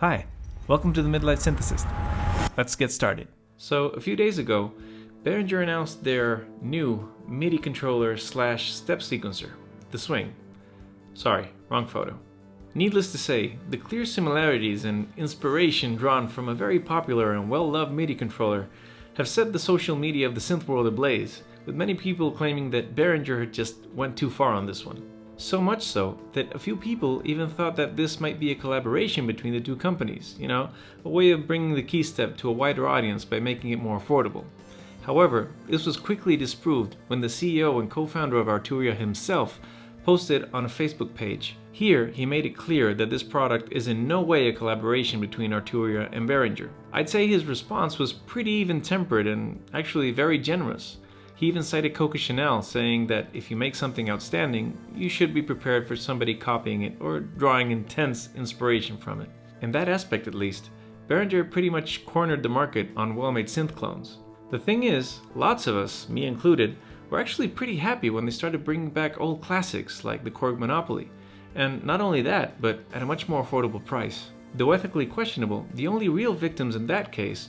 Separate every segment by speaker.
Speaker 1: Hi, welcome to the Midlight Synthesist. Let's get started. So a few days ago, Behringer announced their new MIDI controller slash step sequencer, the Swing. Sorry, wrong photo. Needless to say, the clear similarities and inspiration drawn from a very popular and well-loved MIDI controller have set the social media of the synth world ablaze, with many people claiming that Behringer just went too far on this one. So much so that a few people even thought that this might be a collaboration between the two companies, a way of bringing the Keystep to a wider audience by making it more affordable. However, this was quickly disproved when the CEO and co-founder of Arturia himself posted on a Facebook page. Here, he made it clear that this product is in no way a collaboration between Arturia and Behringer. I'd say his response was pretty even-tempered and actually very generous. He even cited Coco Chanel, saying that if you make something outstanding, you should be prepared for somebody copying it or drawing intense inspiration from it. In that aspect at least, Behringer pretty much cornered the market on well-made synth clones. The thing is, lots of us, me included, were actually pretty happy when they started bringing back old classics like the Korg Monopoly. And not only that, but at a much more affordable price. Though ethically questionable, the only real victims in that case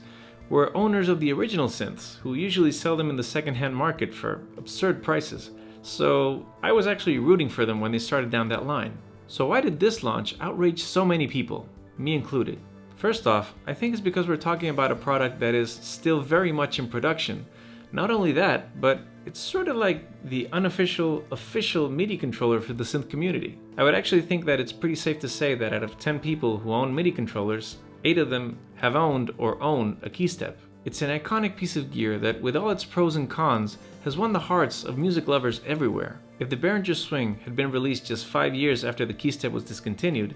Speaker 1: were owners of the original synths, who usually sell them in the second-hand market for absurd prices. So I was actually rooting for them when they started down that line. So why did this launch outrage so many people, me included? First off, I think it's because we're talking about a product that is still very much in production. Not only that, but it's sort of like the unofficial, official MIDI controller for the synth community. I would actually think that it's pretty safe to say that out of 10 people who own MIDI controllers, 8 of them have owned or own a Keystep. It's an iconic piece of gear that, with all its pros and cons, has won the hearts of music lovers everywhere. If the Behringer Swing had been released just 5 years after the Keystep was discontinued,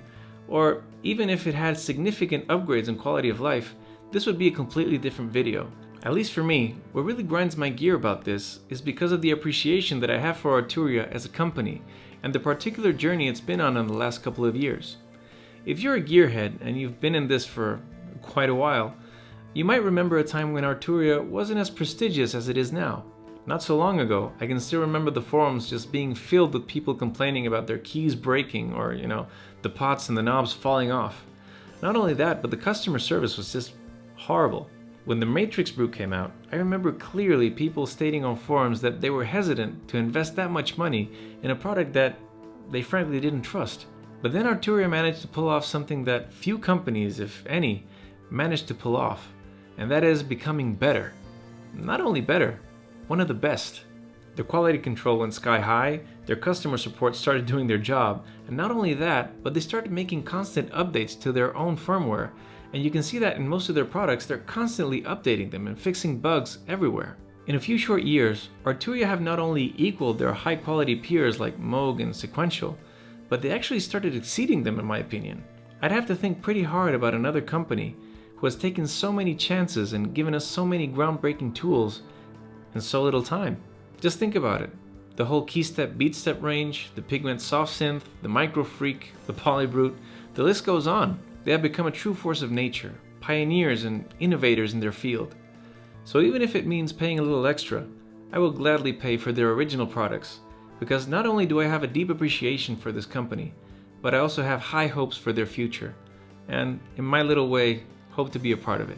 Speaker 1: or even if it had significant upgrades in quality of life, this would be a completely different video. At least for me, what really grinds my gear about this is because of the appreciation that I have for Arturia as a company and the particular journey it's been on in the last couple of years. If you're a gearhead and you've been in this for quite a while, you might remember a time when Arturia wasn't as prestigious as it is now. Not so long ago, I can still remember the forums just being filled with people complaining about their keys breaking or, the pots and the knobs falling off. Not only that, but the customer service was just horrible. When the Matrix Brute came out, I remember clearly people stating on forums that they were hesitant to invest that much money in a product that they frankly didn't trust. But then Arturia managed to pull off something that few companies, if any, managed to pull off, and that is becoming better. Not only better, one of the best. Their quality control went sky high, their customer support started doing their job, and not only that, but they started making constant updates to their own firmware, and you can see that in most of their products they're constantly updating them and fixing bugs everywhere. In a few short years, Arturia have not only equaled their high quality peers like Moog and Sequential, but they actually started exceeding them in my opinion. I'd have to think pretty hard about another company who has taken so many chances and given us so many groundbreaking tools in so little time. Just think about it. The whole Keystep Beatstep range, the Pigment Soft Synth, the MiniFreak, the Polybrute, the list goes on. They have become a true force of nature, pioneers and innovators in their field. So even if it means paying a little extra, I will gladly pay for their original products, because not only do I have a deep appreciation for this company, but I also have high hopes for their future, and in my little way, hope to be a part of it.